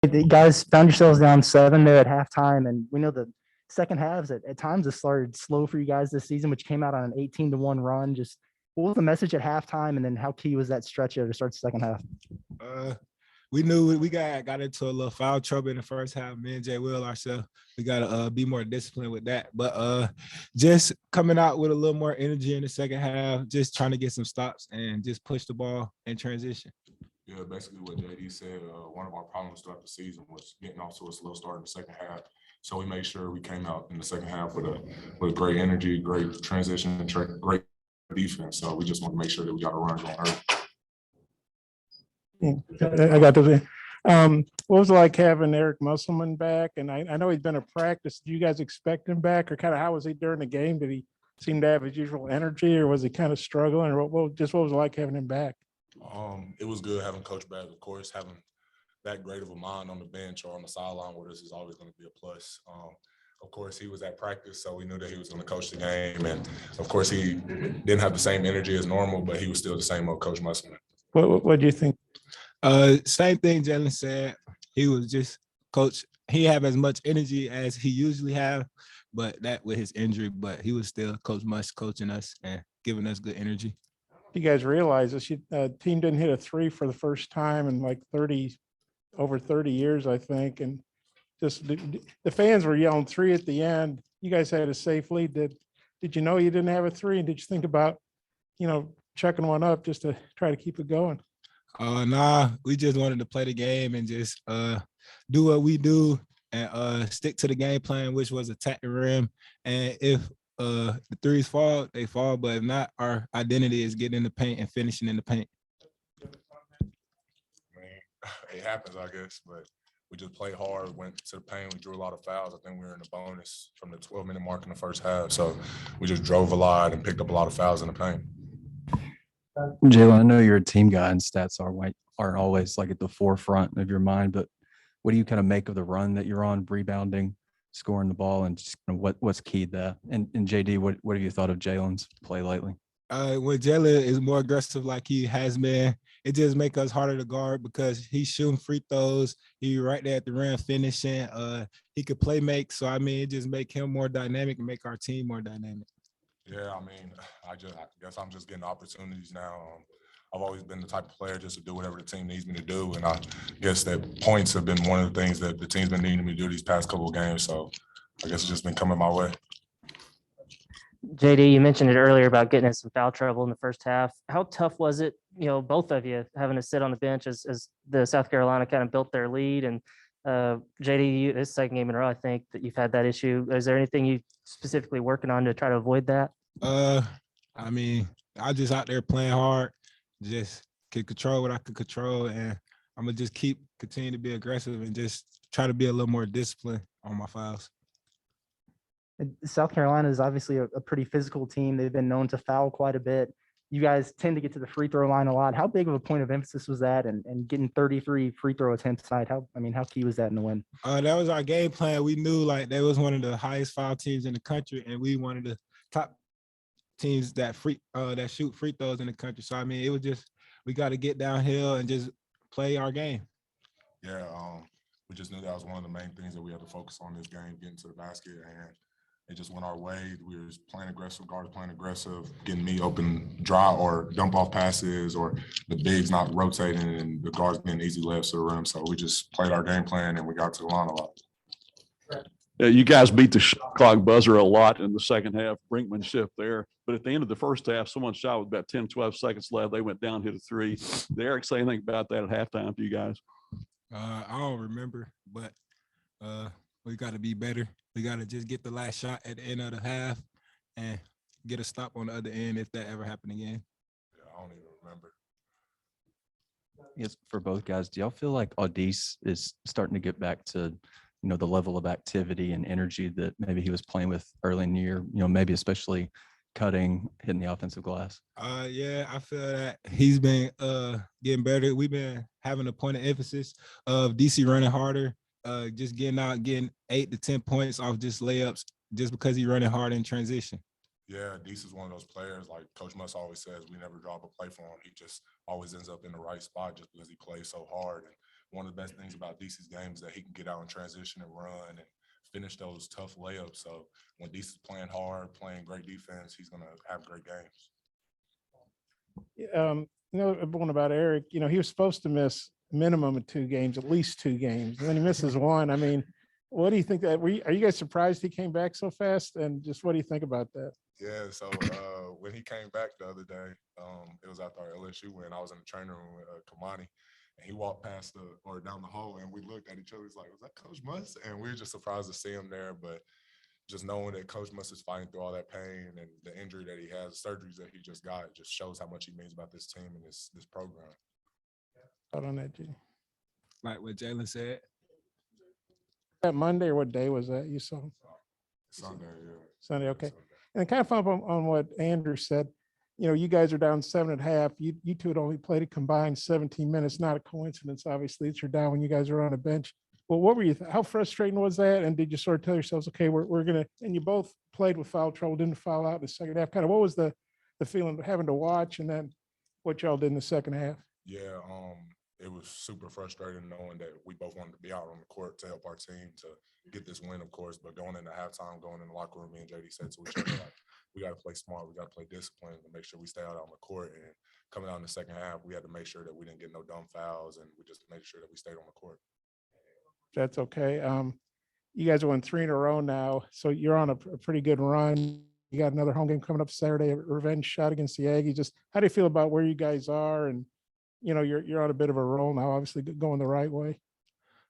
The guys found yourselves down 7 there at halftime, and we know the second halves at times it started slow for you guys this season, which came out on an 18-1 run. Just what was the message at halftime, and then how key was that stretch there to start the second half? Uh, we knew we got into a little foul trouble in the first half. Me and Jay Will ourselves, we gotta be more disciplined with that. But just coming out with a little more energy in the second half, just trying to get some stops and just push the ball in transition. Yeah, basically what JD said, one of our problems throughout the season was getting off to a slow start in the second half. So we made sure we came out in the second half with great energy, great transition, and great defense. So we just want to make sure that we got a run going early. I got to. What was it like having Eric Musselman back? And I know he's been a practice. Do you guys expect him back, or kind of how was he during the game? Did he seem to have his usual energy, or was he kind of struggling, or what was it like having him back? It was good having Coach back. Of course, having that great of a mind on the bench or on the sideline with us is always going to be a plus. Of course, he was at practice, so we knew that he was going to coach the game. And, of course, he didn't have the same energy as normal, but he was still the same old Coach Musselman. What do you think? Same thing Jaylin said. He was just coach. He have as much energy as he usually have, but that with his injury, but he was still Coach Mush coaching us and giving us good energy. You guys realize this team didn't hit a three for the first time in like over 30 years, I think. And just the fans were yelling three at the end. You guys had a safe lead. Did you know you didn't have a three? And did you think about, chucking one up just to try to keep it going? Nah, we just wanted to play the game and just do what we do and stick to the game plan, which was attack the rim. And if the threes fall, they fall. But if not, our identity is getting in the paint and finishing in the paint. I mean, it happens, I guess, but we just played hard, went to the paint. We drew a lot of fouls. I think we were in the bonus from the 12-minute mark in the first half. So we just drove a lot and picked up a lot of fouls in the paint. Jaylin, I know you're a team guy and stats aren't always like at the forefront of your mind, but what do you kind of make of the run that you're on, rebounding, scoring the ball, and just kind of what's key to that? And JD, what have you thought of Jaylin's play lately? When Jaylin is more aggressive like he has been, it just makes us harder to guard because he's shooting free throws. He right there at the rim finishing. He could play make. So, I mean, it just make him more dynamic and make our team more dynamic. Yeah, I mean, I guess I'm just getting opportunities now. I've always been the type of player just to do whatever the team needs me to do, and I guess that points have been one of the things that the team's been needing me to do these past couple of games. So I guess it's just been coming my way. JD, you mentioned it earlier about getting in some foul trouble in the first half. How tough was it, both of you having to sit on the bench as the South Carolina kind of built their lead? And JD, this second game in a row, I think that you've had that issue. Is there anything you specifically working on to try to avoid that? I mean, I just out there playing hard, just can control what I can control, and I'm gonna just continue to be aggressive and just try to be a little more disciplined on my fouls. South Carolina is obviously a pretty physical team. They've been known to foul quite a bit. You guys tend to get to the free throw line a lot. How big of a point of emphasis was that? And getting 33 free throw attempts tonight, how key was that in the win? That was our game plan. We knew like that was one of the highest foul teams in the country, and we wanted the top teams that shoot free throws in the country. So I mean, it was just we got to get downhill and just play our game. Yeah, we just knew that was one of the main things that we had to focus on this game, getting to the basket, and it just went our way. We were playing aggressive, guards playing aggressive, getting me open, draw or dump off passes, or the bigs not rotating and the guards getting easy lefts to the rim. So we just played our game plan and we got to the line a lot. Yeah, you guys beat the shot clock buzzer a lot in the second half, brinkmanship there. But at the end of the first half, someone shot with about 10, 12 seconds left. They went down, hit a three. Did Eric say anything about that at halftime to you guys? I don't remember, but we got to be better. We got to just get the last shot at the end of the half and get a stop on the other end if that ever happened again. Yeah, I don't even remember. Yes, for both guys, do y'all feel like Audice is starting to get back to, the level of activity and energy that maybe he was playing with early in the year, maybe especially cutting, hitting the offensive glass? Yeah, I feel that he's been getting better. We've been having a point of emphasis of DC running harder, just getting out, getting 8 to 10 points off just layups just because he's running hard in transition. Yeah, DC is one of those players, like Coach Muss always says, we never drop a play for him. He just always ends up in the right spot just because he plays so hard. And one of the best things about DC's game is that he can get out and transition and run and finish those tough layups. So when DC's playing hard, playing great defense, he's going to have great games. One about Eric, he was supposed to miss minimum of 2 games, at least 2 games. And then he misses 1. I mean, what do you think that are you guys surprised he came back so fast? And just what do you think about that? Yeah, so when he came back the other day, it was after our LSU win. I was in the training room with Kamani, and he walked past down the hall, and we looked at each other. He's like, "Was that Coach Muss?" And we were just surprised to see him there. But just knowing that Coach Muss is fighting through all that pain and the injury that he has, surgeries that he just got, just shows how much he means about this team and this program. Out on that, G. Like what Jaylin said. That Monday or what day was that you saw? Sunday, yeah. Sunday, okay. Sunday. And kind of follow up on what Andrew said, you guys are down 7.5. You two had only played a combined 17 minutes. Not a coincidence, obviously. You're down when you guys are on a bench. Well, what were you? How frustrating was that? And did you sort of tell yourselves, okay, we're gonna? And you both played with foul trouble, didn't foul out in the second half. Kind of what was the feeling of having to watch, and then what y'all did in the second half? Yeah, it was super frustrating knowing that we both wanted to be out on the court to help our team to get this win, of course. But going into halftime, going in the locker room, me and JD said to each other, like, we got to play smart. We got to play disciplined to make sure we stay out on the court. And coming out in the second half, we had to make sure that we didn't get no dumb fouls, and we just made sure that we stayed on the court. That's okay. You guys won 3 in a row now, so you're on a pretty good run. You got another home game coming up Saturday, a revenge shot against the Aggies. Just how do you feel about where you guys are? And you're on a bit of a roll now, obviously going the right way.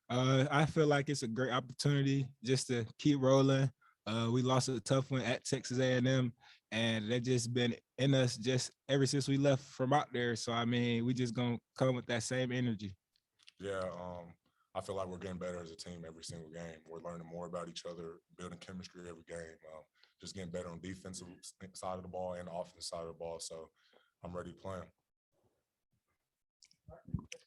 I feel like it's a great opportunity just to keep rolling. We lost a tough one at Texas A&M, and that just been in us just ever since we left from out there. So, I mean, we just going to come with that same energy. Yeah, I feel like we're getting better as a team every single game. We're learning more about each other, building chemistry every game, just getting better on defensive side of the ball and the offensive side of the ball. So I'm ready to play.